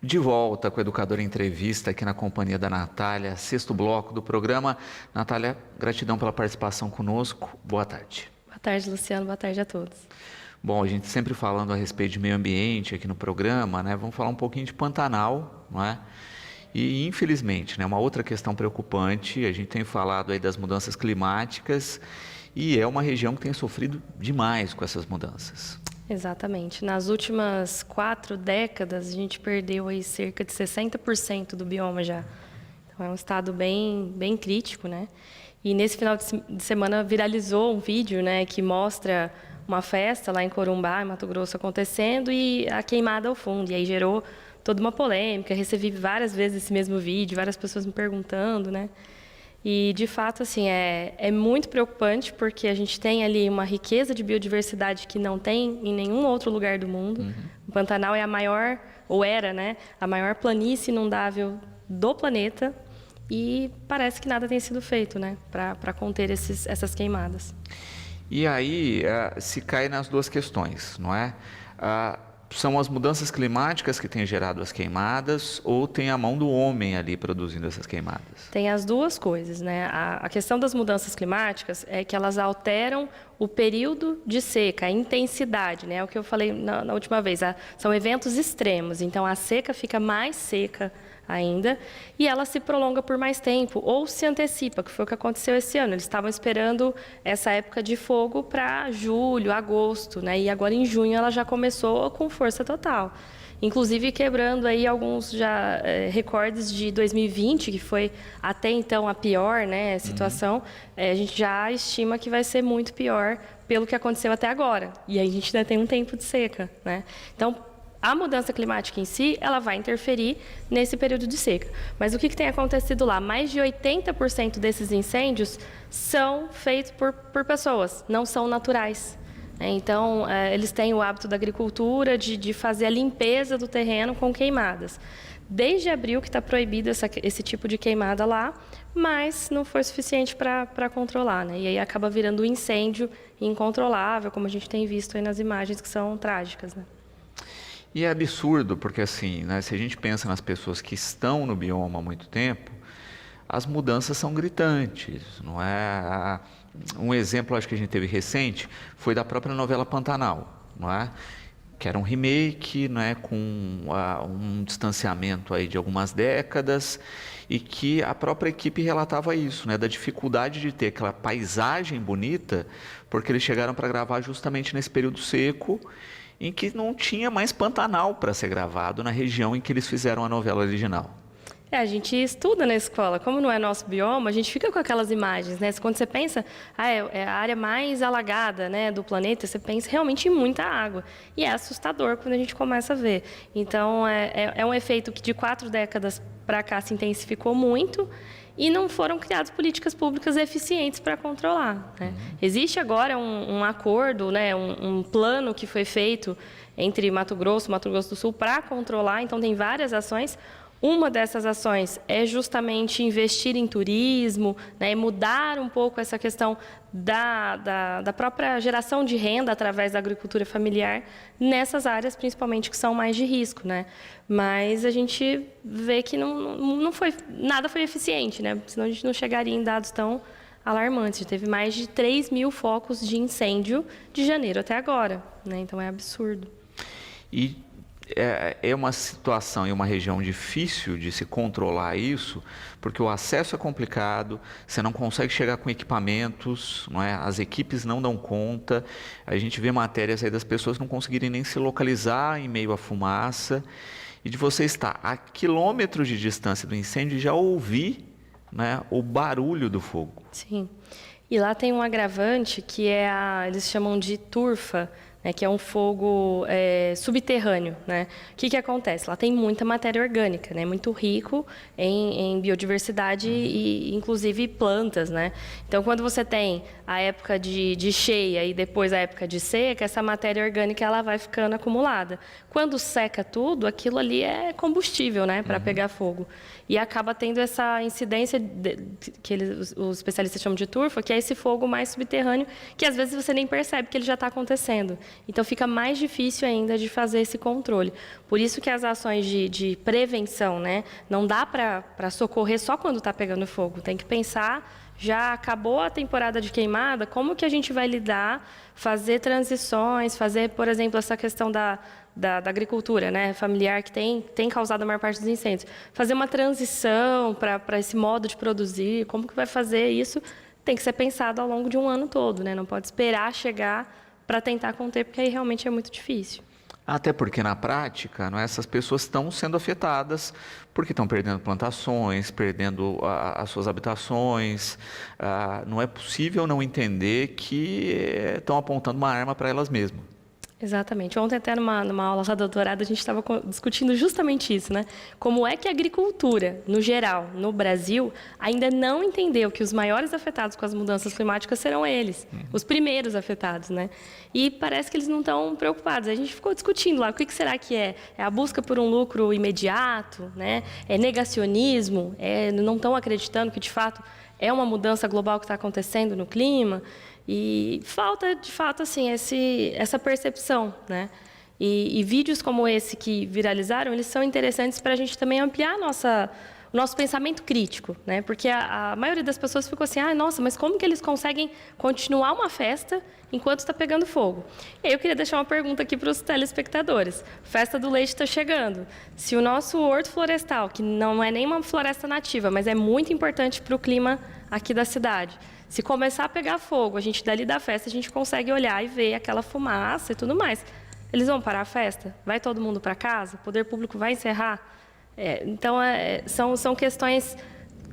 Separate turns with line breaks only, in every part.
De volta com a Educadora Entrevista aqui na companhia da Natália, sexto bloco do programa. Natália, gratidão pela participação conosco. Boa tarde.
Boa tarde, Luciano. Boa tarde a todos.
Bom, a gente sempre falando a respeito de meio ambiente aqui no programa, né? Vamos falar um pouquinho de Pantanal, não é? E, infelizmente, né, uma outra questão preocupante, a gente tem falado aí das mudanças climáticas e é uma região que tem sofrido demais com essas mudanças.
Exatamente. Nas últimas 4 décadas, a gente perdeu aí cerca de 60% do bioma já. Então, é um estado bem crítico, né? E nesse final de semana viralizou um vídeo, né, que mostra uma festa lá em Corumbá, em Mato Grosso, acontecendo e a queimada ao fundo. E aí gerou toda uma polêmica. Recebi várias vezes esse mesmo vídeo, várias pessoas me perguntando, né? E, de fato, assim, é muito preocupante porque a gente tem ali uma riqueza de biodiversidade que não tem em nenhum outro lugar do mundo. O Pantanal é a maior, ou era, né, a maior planície inundável do planeta e parece que nada tem sido feito, né, para conter essas queimadas.
E aí se cai nas duas questões, não é? São as mudanças climáticas que têm gerado as queimadas ou tem a mão do homem ali produzindo essas queimadas?
Tem as duas coisas, né? A questão das mudanças climáticas é que elas alteram o período de seca, a intensidade, né? É o que eu falei na última vez, são eventos extremos, então a seca fica mais seca ainda e ela se prolonga por mais tempo ou se antecipa, que foi o que aconteceu esse ano. Eles estavam esperando essa época de fogo para julho, agosto, né? E agora em junho ela já começou com força total. Inclusive quebrando aí alguns recordes de 2020, que foi até então a pior, né, situação. A gente já estima que vai ser muito pior pelo que aconteceu até agora. E aí a gente ainda tem um tempo de seca, né? Então, a mudança climática em si, ela vai interferir nesse período de seca. Mas o que tem acontecido lá? Mais de 80% desses incêndios são feitos por pessoas, não são naturais. Então, eles têm o hábito da agricultura de fazer a limpeza do terreno com queimadas. Desde abril que está proibido esse tipo de queimada lá, mas não foi suficiente para controlar, né? E aí acaba virando um incêndio incontrolável, como a gente tem visto aí nas imagens que são trágicas, né?
E é absurdo, porque assim, né, se a gente pensa nas pessoas que estão no bioma há muito tempo, as mudanças são gritantes, não é? Um exemplo, acho que a gente teve recente, foi da própria novela Pantanal, não é? Que era um remake, né, com um distanciamento aí de algumas décadas e que a própria equipe relatava isso, né, da dificuldade de ter aquela paisagem bonita, porque eles chegaram para gravar justamente nesse período seco em que não tinha mais Pantanal para ser gravado na região em que eles fizeram a novela original.
A gente estuda na escola, como não é nosso bioma, a gente fica com aquelas imagens, né? Quando você pensa, é a área mais alagada, né, do planeta, você pensa realmente em muita água. E é assustador quando a gente começa a ver. Então, é um efeito que de 4 décadas para cá se intensificou muito e não foram criadas políticas públicas eficientes para controlar, né? Existe agora um acordo, né, um plano que foi feito entre Mato Grosso do Sul para controlar, então tem várias ações. Uma dessas ações é justamente investir em turismo, né, mudar um pouco essa questão da própria geração de renda através da agricultura familiar nessas áreas, principalmente que são mais de risco, né? Mas a gente vê que nada foi eficiente, né? Senão a gente não chegaria em dados tão alarmantes. A gente teve mais de 3.000 focos de incêndio de janeiro até agora, né? Então é absurdo.
E é uma situação e uma região difícil de se controlar isso, porque o acesso é complicado, você não consegue chegar com equipamentos, não é? As equipes não dão conta, a gente vê matérias aí das pessoas não conseguirem nem se localizar em meio à fumaça, e de você estar a quilômetros de distância do incêndio e já ouvir, né, o barulho do fogo.
Sim, e lá tem um agravante que eles chamam de turfa, né, que é um fogo subterrâneo, né? O que acontece? Lá tem muita matéria orgânica, né? Muito rico em biodiversidade e inclusive plantas, né? Então, quando você tem a época de cheia e depois a época de seca, essa matéria orgânica ela vai ficando acumulada. Quando seca tudo, aquilo ali é combustível, né, para pegar fogo. E acaba tendo essa incidência que os especialistas chamam de turfa, que é esse fogo mais subterrâneo, que às vezes você nem percebe que ele já está acontecendo. Então, fica mais difícil ainda de fazer esse controle. Por isso que as ações de prevenção, né, não dá para socorrer só quando está pegando fogo. Tem que pensar, já acabou a temporada de queimada, como que a gente vai lidar, fazer transições, fazer, por exemplo, essa questão da agricultura, né, familiar, que tem causado a maior parte dos incêndios. Fazer uma transição para esse modo de produzir, como que vai fazer isso, tem que ser pensado ao longo de um ano todo, né? Não pode esperar chegar para tentar conter, porque aí realmente é muito difícil.
Até porque, na prática, não é, essas pessoas estão sendo afetadas porque estão perdendo plantações, perdendo as suas habitações. Não é possível não entender que estão apontando uma arma para elas mesmas.
Exatamente. Ontem, até numa aula da doutorado, a gente estava discutindo justamente isso, né? Como é que a agricultura, no geral, no Brasil, ainda não entendeu que os maiores afetados com as mudanças climáticas serão eles, os primeiros afetados, né? E parece que eles não estão preocupados. A gente ficou discutindo lá, o que será que é? É a busca por um lucro imediato, né? É negacionismo? Não estão acreditando que, de fato, é uma mudança global que está acontecendo no clima? E falta, de fato, assim, essa percepção, né? E vídeos como esse que viralizaram, eles são interessantes para a gente também ampliar o nosso pensamento crítico, né? Porque a maioria das pessoas ficou assim, nossa, mas como que eles conseguem continuar uma festa enquanto está pegando fogo? E aí eu queria deixar uma pergunta aqui para os telespectadores. Festa do Leite está chegando. Se o nosso horto florestal, que não é nem uma floresta nativa, mas é muito importante para o clima aqui da cidade, se começar a pegar fogo, a gente dali da festa, a gente consegue olhar e ver aquela fumaça e tudo mais. Eles vão parar a festa? Vai todo mundo para casa? O poder público vai encerrar? Então, são questões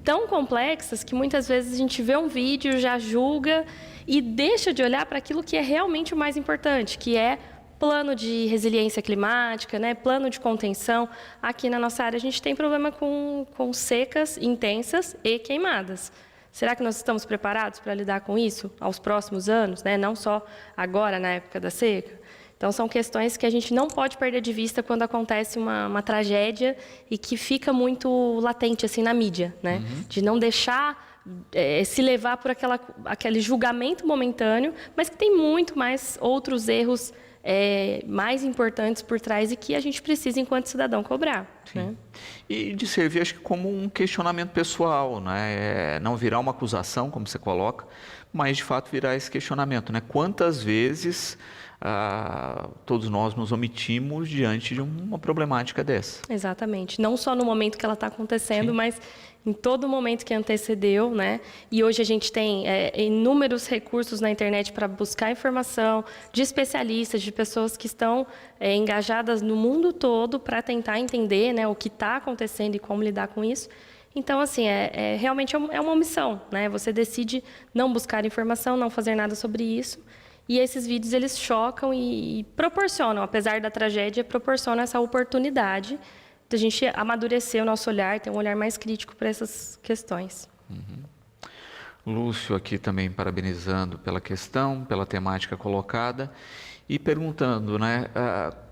tão complexas que muitas vezes a gente vê um vídeo, já julga e deixa de olhar para aquilo que é realmente o mais importante, que é plano de resiliência climática, né? Plano de contenção. Aqui na nossa área a gente tem problema com secas intensas e queimadas. Será que nós estamos preparados para lidar com isso aos próximos anos, né? Não só agora, na época da seca? Então, são questões que a gente não pode perder de vista quando acontece uma tragédia e que fica muito latente assim, na mídia, né? De não deixar se levar por aquele julgamento momentâneo, mas que tem muito mais outros erros mais importantes por trás e que a gente precisa, enquanto cidadão, cobrar. Né?
E de servir, acho que como um questionamento pessoal, né? Não virar uma acusação, como você coloca, mas de fato virar esse questionamento, né? Quantas vezes todos nós nos omitimos diante de uma problemática dessa?
Exatamente. Não só no momento que ela está acontecendo, mas em todo momento que antecedeu, né? E hoje a gente tem inúmeros recursos na internet para buscar informação de especialistas, de pessoas que estão engajadas no mundo todo para tentar entender, né, o que está acontecendo e como lidar com isso. Então, assim, realmente é uma omissão, né? Você decide não buscar informação, não fazer nada sobre isso. E esses vídeos, eles chocam e proporcionam, apesar da tragédia, proporcionam essa oportunidade de a gente amadurecer o nosso olhar, ter um olhar mais crítico para essas questões.
Lúcio aqui também parabenizando pela questão, pela temática colocada e perguntando, né,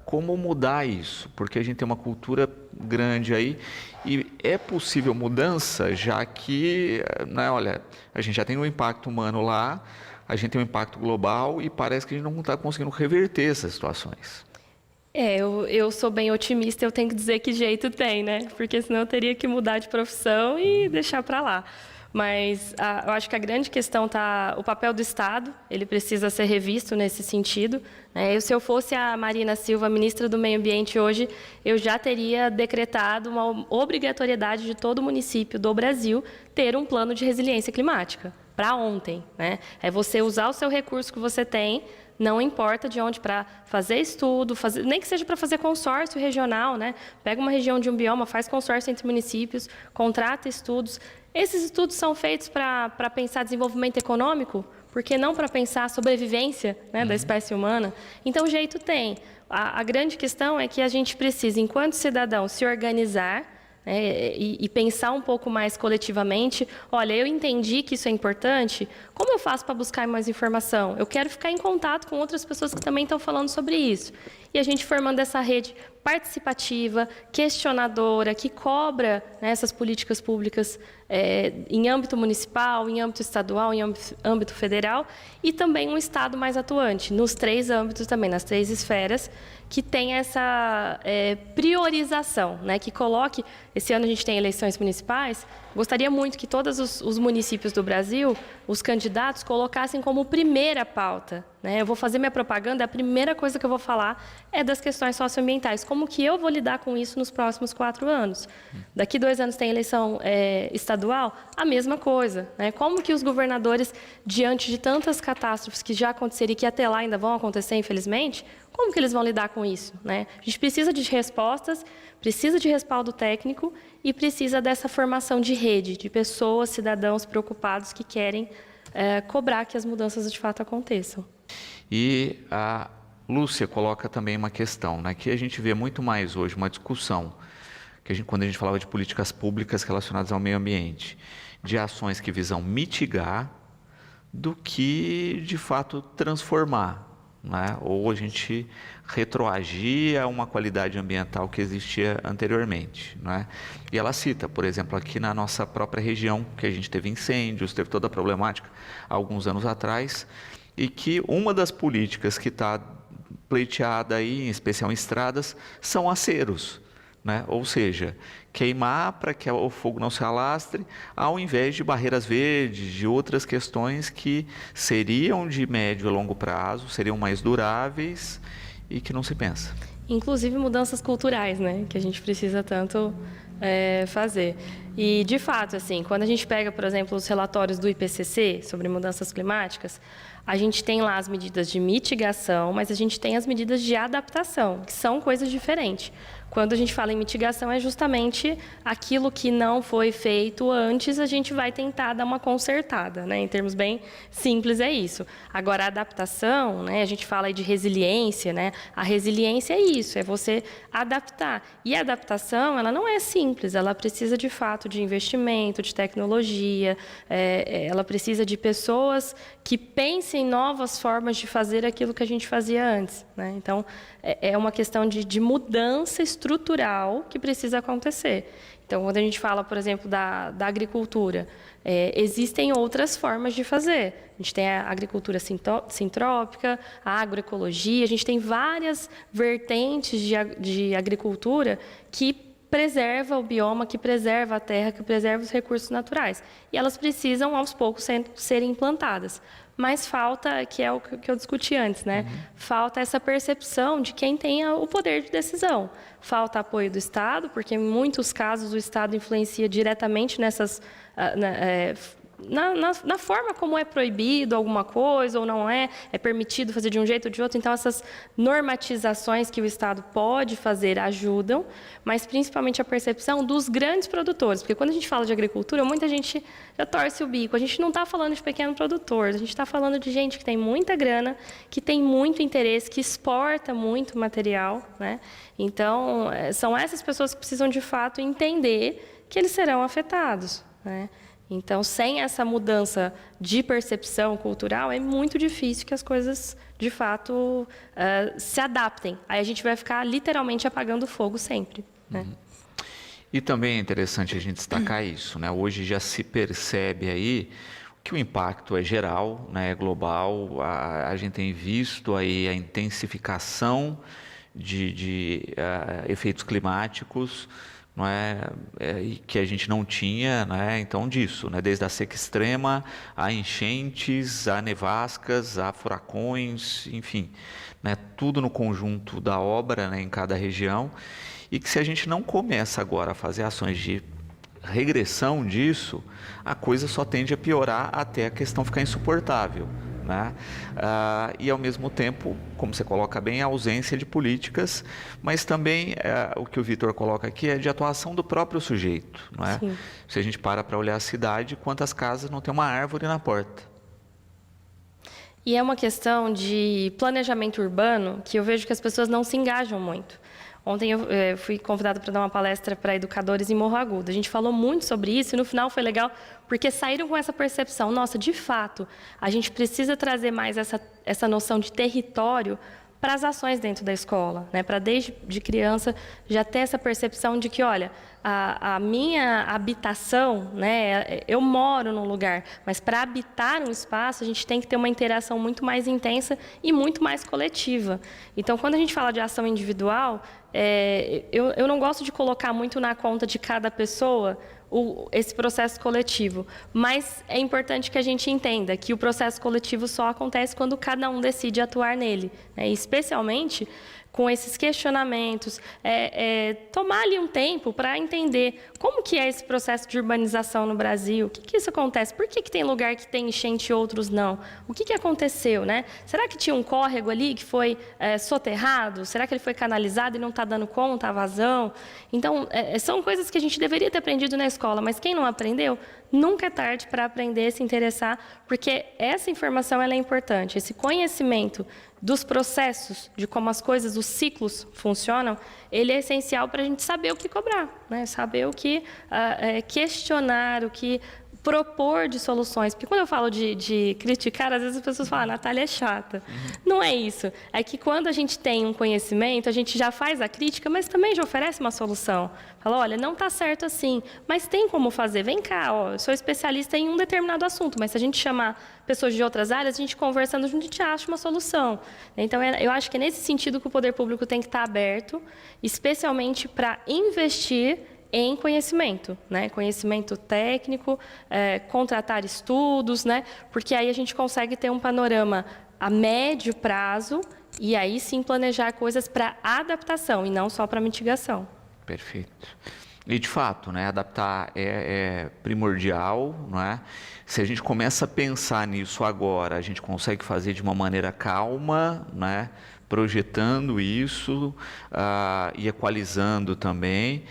como mudar isso? Porque a gente tem uma cultura grande aí e é possível mudança, já que, né, olha, a gente já tem um impacto humano lá, a gente tem um impacto global e parece que a gente não está conseguindo reverter essas situações.
Eu sou bem otimista, eu tenho que dizer que jeito tem, né? Porque senão eu teria que mudar de profissão e deixar para lá. Mas eu acho que a grande questão está o papel do Estado, ele precisa ser revisto nesse sentido. Né? Se eu fosse a Marina Silva, ministra do Meio Ambiente hoje, eu já teria decretado uma obrigatoriedade de todo município do Brasil ter um plano de resiliência climática, para ontem. Né? É você usar o seu recurso que você tem, não importa de onde, para fazer estudo, nem que seja para fazer consórcio regional, né? Pega uma região de um bioma, faz consórcio entre municípios, contrata estudos. Esses estudos são feitos para pensar desenvolvimento econômico, por que não para pensar a sobrevivência, né, da espécie humana? Então, o jeito tem. A grande questão é que a gente precisa, enquanto cidadão, se organizar, e pensar um pouco mais coletivamente. Olha, eu entendi que isso é importante, como eu faço para buscar mais informação? Eu quero ficar em contato com outras pessoas que também estão falando sobre isso. E a gente formando essa rede participativa, questionadora, que cobra, né, essas políticas públicas em âmbito municipal, em âmbito estadual, em âmbito federal, e também um Estado mais atuante, nos 3 âmbitos também, nas 3 esferas, que tem essa priorização, né? Que coloque... Esse ano a gente tem eleições municipais, gostaria muito que todos os municípios do Brasil, os candidatos, colocassem como primeira pauta, né? Eu vou fazer minha propaganda, a primeira coisa que eu vou falar é das questões socioambientais. Como que eu vou lidar com isso nos próximos 4 anos? Daqui 2 anos tem eleição estadual, a mesma coisa, né? Como que os governadores, diante de tantas catástrofes que já aconteceram e que até lá ainda vão acontecer, infelizmente, como que eles vão lidar com isso, né? A gente precisa de respostas, precisa de respaldo técnico e precisa dessa formação de rede, de pessoas, cidadãos preocupados que querem cobrar que as mudanças de fato aconteçam.
E a Lúcia coloca também uma questão, né, que a gente vê muito mais hoje, uma discussão, quando a gente falava de políticas públicas relacionadas ao meio ambiente, de ações que visam mitigar do que, de fato, transformar. Né? Ou a gente retroagir a uma qualidade ambiental que existia anteriormente. Né? E ela cita, por exemplo, aqui na nossa própria região, que a gente teve incêndios, teve toda a problemática há alguns anos atrás, e que uma das políticas que está pleiteada aí, em especial em estradas, são aceros. Né? Ou seja, queimar para que o fogo não se alastre, ao invés de barreiras verdes, de outras questões que seriam de médio a longo prazo, seriam mais duráveis e que não se pensa.
Inclusive mudanças culturais, né? Que a gente precisa tanto fazer. E, de fato, assim, quando a gente pega, por exemplo, os relatórios do IPCC sobre mudanças climáticas, a gente tem lá as medidas de mitigação, mas a gente tem as medidas de adaptação, que são coisas diferentes. Quando a gente fala em mitigação, é justamente aquilo que não foi feito antes, a gente vai tentar dar uma consertada, né? Em termos bem simples, é isso. Agora, a adaptação, né? A gente fala aí de resiliência, né? A resiliência é isso, é você adaptar. E a adaptação, ela não é simples, ela precisa, de fato, de investimento, de tecnologia, ela precisa de pessoas que pensem em novas formas de fazer aquilo que a gente fazia antes, né? Então, é uma questão de mudança estrutural que precisa acontecer. Então, quando a gente fala, por exemplo, da agricultura, existem outras formas de fazer. A gente tem a agricultura sintrópica, a agroecologia, a gente tem várias vertentes de agricultura que preserva o bioma, que preserva a terra, que preserva os recursos naturais. E elas precisam, aos poucos, serem implantadas. Mas falta, que é o que eu discuti antes, né? Falta essa percepção de quem tem o poder de decisão. Falta apoio do Estado, porque em muitos casos o Estado influencia diretamente nessas... Na forma como é proibido alguma coisa ou não é permitido fazer de um jeito ou de outro. Então, essas normatizações que o Estado pode fazer ajudam, mas principalmente a percepção dos grandes produtores. Porque quando a gente fala de agricultura, muita gente já torce o bico. A gente não está falando de pequeno produtor, a gente está falando de gente que tem muita grana, que tem muito interesse, que exporta muito material, né? Então, são essas pessoas que precisam, de fato, entender que eles serão afetados, né? Então, sem essa mudança de percepção cultural, é muito difícil que as coisas, de fato, se adaptem. Aí a gente vai ficar literalmente apagando fogo sempre, né?
E também é interessante a gente destacar isso, né? Hoje já se percebe aí que o impacto é geral, né? É global. A gente tem visto aí a intensificação de efeitos climáticos, não que a gente não tinha, né? Então disso, né? Desde a seca extrema, a enchentes, a nevascas, a furacões, enfim, né? Tudo no conjunto da obra, né? Em cada região, e que se a gente não começa agora a fazer ações de regressão disso, a coisa só tende a piorar até a questão ficar insuportável. Né? E ao mesmo tempo, como você coloca bem, a ausência de políticas, mas também o que o Vitor coloca aqui é de atuação do próprio sujeito. Não é? Se a gente para olhar a cidade, quantas casas não tem uma árvore na porta?
E é uma questão de planejamento urbano que eu vejo que as pessoas não se engajam muito. Ontem eu fui convidada para dar uma palestra para educadores em Morro Agudo. A gente falou muito sobre isso e no final foi legal porque saíram com essa percepção. Nossa, de fato, a gente precisa trazer mais essa noção de território para as ações dentro da escola, né? Para desde de criança já ter essa percepção de que, olha, a minha habitação, né? Eu moro num lugar, mas para habitar um espaço a gente tem que ter uma interação muito mais intensa e muito mais coletiva. Então, quando a gente fala de ação individual, eu não gosto de colocar muito na conta de cada pessoa esse processo coletivo, mas é importante que a gente entenda que o processo coletivo só acontece quando cada um decide atuar nele, né? Especialmente com esses questionamentos, tomar ali um tempo para entender como que é esse processo de urbanização no Brasil, o que isso acontece, por que tem lugar que tem enchente e outros não, o que aconteceu, né? Será que tinha um córrego ali que foi soterrado, será que ele foi canalizado e não está dando conta, a vazão? Então, são coisas que a gente deveria ter aprendido na escola, mas quem não aprendeu, nunca é tarde para aprender, se interessar, porque essa informação ela é importante, esse conhecimento dos processos, de como as coisas, os ciclos funcionam, ele é essencial para a gente saber o que cobrar, né? Saber o que questionar, o que propor de soluções. Porque quando eu falo de criticar, às vezes as pessoas falam, a Natália é chata. Não é isso. É que quando a gente tem um conhecimento, a gente já faz a crítica, mas também já oferece uma solução. Fala, olha, não está certo assim, mas tem como fazer. Vem cá, ó, eu sou especialista em um determinado assunto, mas se a gente chamar pessoas de outras áreas, a gente conversando, a gente acha uma solução. Então, eu acho que é nesse sentido que o poder público tem que estar aberto, especialmente para investir em conhecimento, né? Conhecimento técnico, contratar estudos, né? Porque aí a gente consegue ter um panorama a médio prazo e aí sim planejar coisas para adaptação e não só para mitigação.
Perfeito. E de fato, né, adaptar é primordial, não é? Se a gente começa a pensar nisso agora, a gente consegue fazer de uma maneira calma, né? Projetando isso e equalizando também,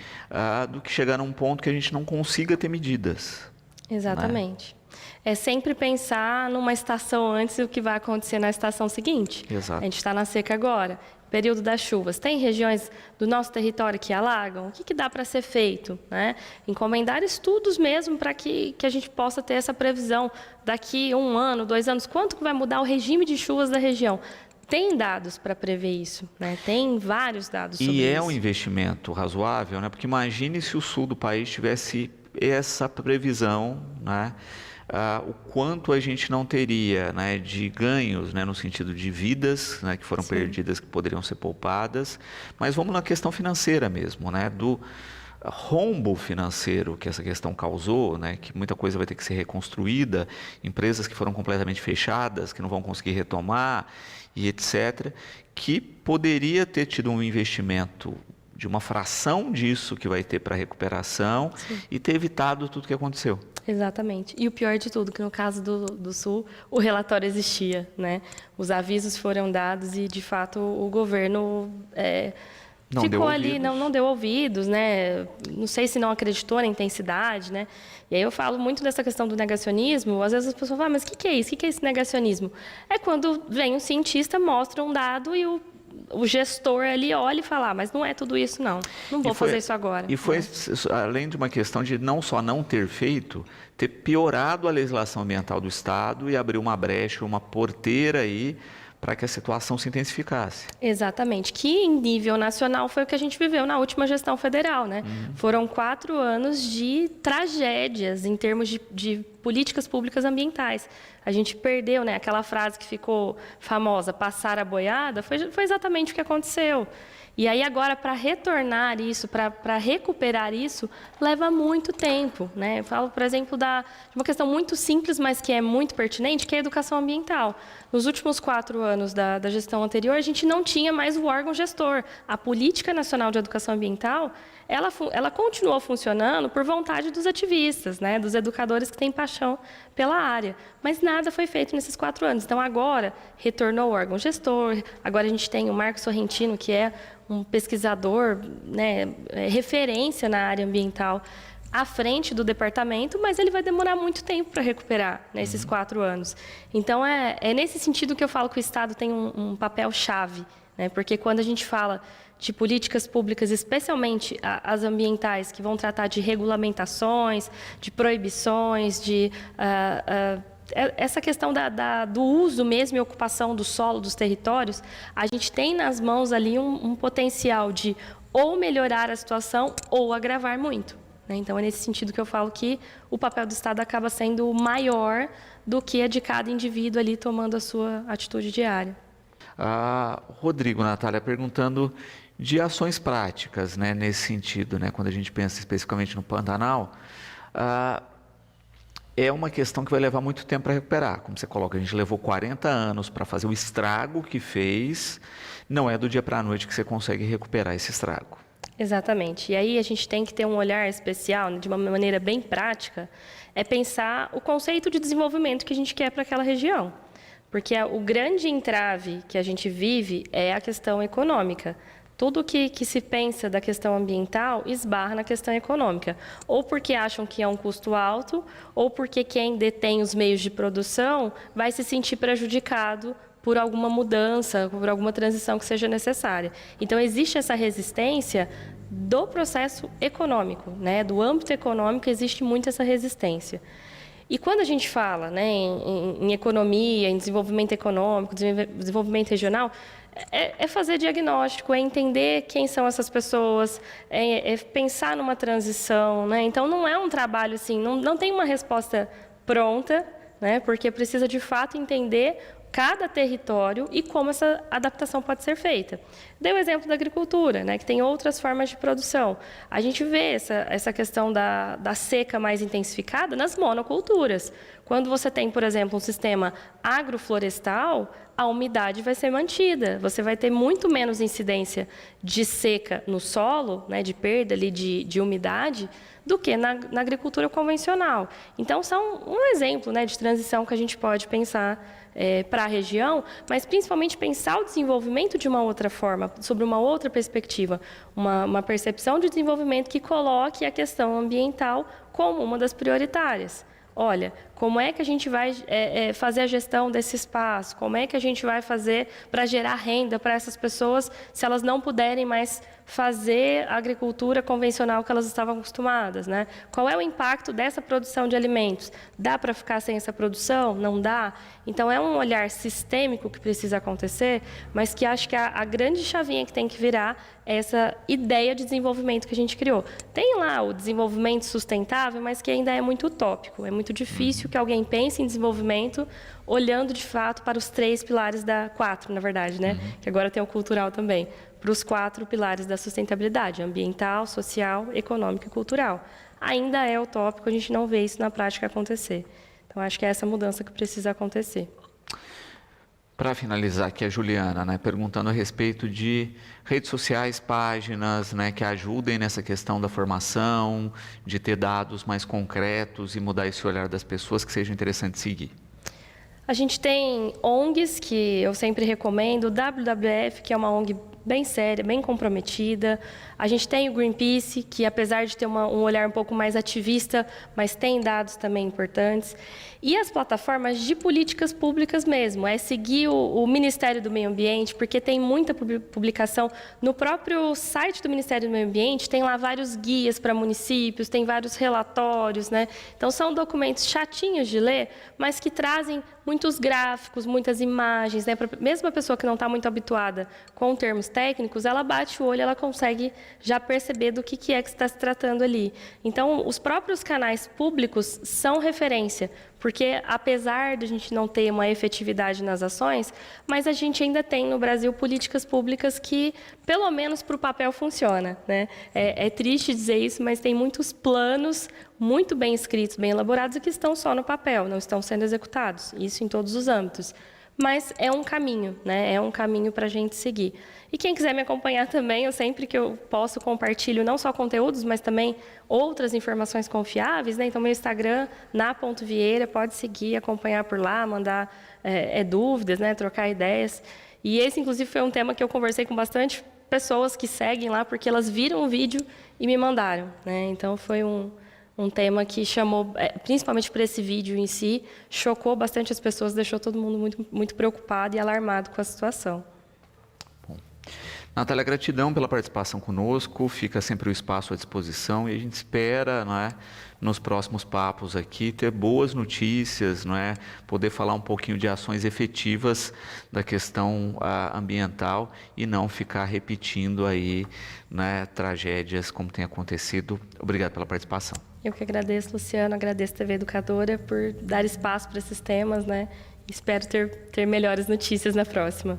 do que chegar num ponto que a gente não consiga ter medidas.
Exatamente. Né? É sempre pensar numa estação antes do que vai acontecer na estação seguinte.
Exato.
A gente está na seca agora, período das chuvas. Tem regiões do nosso território que alagam? O que dá para ser feito? Né? Encomendar estudos mesmo para que a gente possa ter essa previsão daqui 1 ano, 2 anos. Quanto que vai mudar o regime de chuvas da região? Tem dados para prever isso, né? Tem vários dados sobre isso.
E é um investimento razoável, né? Porque imagine se o sul do país tivesse essa previsão, né? O quanto a gente não teria, né, de ganhos, né, no sentido de vidas, né, que foram
Sim.
perdidas, que poderiam ser poupadas. Mas vamos na questão financeira mesmo, né, do rombo financeiro que essa questão causou, né, que muita coisa vai ter que ser reconstruída, empresas que foram completamente fechadas, que não vão conseguir retomar e etc., que poderia ter tido um investimento de uma fração disso que vai ter para recuperação. Sim. E ter evitado tudo o que aconteceu.
Exatamente. E o pior de tudo, que no caso do Sul, o relatório existia, né? Os avisos foram dados e, de fato, o governo ficou ali, não deu ouvidos, né? Não sei se não acreditou na intensidade, né? E aí eu falo muito dessa questão do negacionismo. Às vezes as pessoas falam, mas o que é isso? O que é esse negacionismo? É quando vem um cientista, mostra um dado e o gestor ali olha e fala, mas não é tudo isso não vou fazer isso agora.
E foi, além de uma questão de não só não ter feito, ter piorado a legislação ambiental do Estado e abrir uma brecha, uma porteira aí para que a situação se intensificasse.
Exatamente, que em nível nacional foi o que a gente viveu na última gestão federal, né? Foram 4 anos de tragédias em termos de políticas públicas ambientais. A gente perdeu, né? Aquela frase que ficou famosa, passar a boiada, foi exatamente o que aconteceu. E aí agora, para retornar isso, para recuperar isso, leva muito tempo, né? Eu falo, por exemplo, de uma questão muito simples, mas que é muito pertinente, que é a educação ambiental. Nos últimos 4 anos da gestão anterior, a gente não tinha mais o órgão gestor. A Política Nacional de Educação Ambiental, ela continuou funcionando por vontade dos ativistas, né? Dos educadores que têm paixão pela área. Mas nada foi feito nesses 4 anos. Então, agora, retornou o órgão gestor. Agora, a gente tem o Marcos Sorrentino, que é um pesquisador, né, referência na área ambiental, à frente do departamento, mas ele vai demorar muito tempo para recuperar nesses 4 anos. Então, é nesse sentido que eu falo que o Estado tem um papel-chave, né? Porque quando a gente fala de políticas públicas, especialmente as ambientais, que vão tratar de regulamentações, de proibições, de essa questão do uso mesmo e ocupação do solo, dos territórios, a gente tem nas mãos ali um potencial de ou melhorar a situação ou agravar muito, né? Então, é nesse sentido que eu falo que o papel do Estado acaba sendo maior do que a de cada indivíduo ali tomando a sua atitude diária.
Rodrigo, Natália, perguntando de ações práticas, né, nesse sentido, né, quando a gente pensa especificamente no Pantanal, é uma questão que vai levar muito tempo para recuperar. Como você coloca, a gente levou 40 anos para fazer o estrago que fez, não é do dia para a noite que você consegue recuperar esse estrago.
Exatamente. E aí a gente tem que ter um olhar especial, né, de uma maneira bem prática, é pensar o conceito de desenvolvimento que a gente quer para aquela região. Porque o grande entrave que a gente vive é a questão econômica. Tudo que se pensa da questão ambiental esbarra na questão econômica. Ou porque acham que é um custo alto, ou porque quem detém os meios de produção vai se sentir prejudicado por alguma mudança, por alguma transição que seja necessária. Então, existe essa resistência do processo econômico, né? Do âmbito econômico existe muito essa resistência. E quando a gente fala, né, em economia, em desenvolvimento econômico, desenvolvimento regional, é fazer diagnóstico, é entender quem são essas pessoas, é pensar numa transição, né? Então, não é um trabalho assim, não tem uma resposta pronta, né? Porque precisa, de fato, entender cada território e como essa adaptação pode ser feita. Dei o exemplo da agricultura, né, que tem outras formas de produção. A gente vê essa questão da seca mais intensificada nas monoculturas. Quando você tem, por exemplo, um sistema agroflorestal, a umidade vai ser mantida. Você vai ter muito menos incidência de seca no solo, né, de perda ali de umidade, do que na agricultura convencional. Então, são um exemplo, né, de transição que a gente pode pensar para a região, mas principalmente pensar o desenvolvimento de uma outra forma, sobre uma outra perspectiva, uma percepção de desenvolvimento que coloque a questão ambiental como uma das prioritárias. Olha, como é que a gente vai fazer a gestão desse espaço? Como é que a gente vai fazer para gerar renda para essas pessoas se elas não puderem mais fazer a agricultura convencional que elas estavam acostumadas, né? Qual é o impacto dessa produção de alimentos? Dá para ficar sem essa produção? Não dá? Então, é um olhar sistêmico que precisa acontecer, mas que acho que a grande chavinha que tem que virar é essa ideia de desenvolvimento que a gente criou. Tem lá o desenvolvimento sustentável, mas que ainda é muito utópico. É muito difícil que alguém pense em desenvolvimento olhando, de fato, para os 3 pilares quatro, na verdade, né? Que agora tem o cultural também. Para os 4 pilares da sustentabilidade, ambiental, social, econômica e cultural. Ainda é utópico, a gente não vê isso na prática acontecer. Então, acho que é essa mudança que precisa acontecer.
Para finalizar aqui, a Juliana, né, perguntando a respeito de redes sociais, páginas, né, que ajudem nessa questão da formação, de ter dados mais concretos e mudar esse olhar das pessoas que seja interessante seguir.
A gente tem ONGs, que eu sempre recomendo, o WWF, que é uma ONG bem séria, bem comprometida. A gente tem o Greenpeace, que apesar de ter um olhar um pouco mais ativista, mas tem dados também importantes. E as plataformas de políticas públicas mesmo, é seguir o Ministério do Meio Ambiente, porque tem muita publicação. No próprio site do Ministério do Meio Ambiente, tem lá vários guias para municípios, tem vários relatórios, né? Então, são documentos chatinhos de ler, mas que trazem muitos gráficos, muitas imagens, né? Mesmo a pessoa que não está muito habituada com termos técnicos, ela bate o olho, ela consegue já perceber do que é que está se tratando ali. Então, os próprios canais públicos são referência, porque apesar de a gente não ter uma efetividade nas ações, mas a gente ainda tem no Brasil políticas públicas que, pelo menos para o papel, funciona, né? É triste dizer isso, mas tem muitos planos muito bem escritos, bem elaborados, e que estão só no papel, não estão sendo executados. Isso em todos os âmbitos. Mas é um caminho, né? É um caminho para a gente seguir. E quem quiser me acompanhar também, eu sempre que eu posso compartilho não só conteúdos, mas também outras informações confiáveis, né? Então, meu Instagram, na.vieira, pode seguir, acompanhar por lá, mandar dúvidas, né? Trocar ideias. E esse, inclusive, foi um tema que eu conversei com bastante pessoas que seguem lá, porque elas viram o vídeo e me mandaram, né? Então, foi um tema que chamou, principalmente por esse vídeo em si, chocou bastante as pessoas, deixou todo mundo muito, muito preocupado e alarmado com a situação.
Bom. Natália, gratidão pela participação conosco, fica sempre o espaço à disposição e a gente espera, não é, nos próximos papos aqui ter boas notícias, não é, poder falar um pouquinho de ações efetivas da questão ambiental e não ficar repetindo aí, né, tragédias como tem acontecido. Obrigado pela participação.
Eu que agradeço, Luciano, agradeço a TV Educadora por dar espaço para esses temas, né? Espero ter melhores notícias na próxima.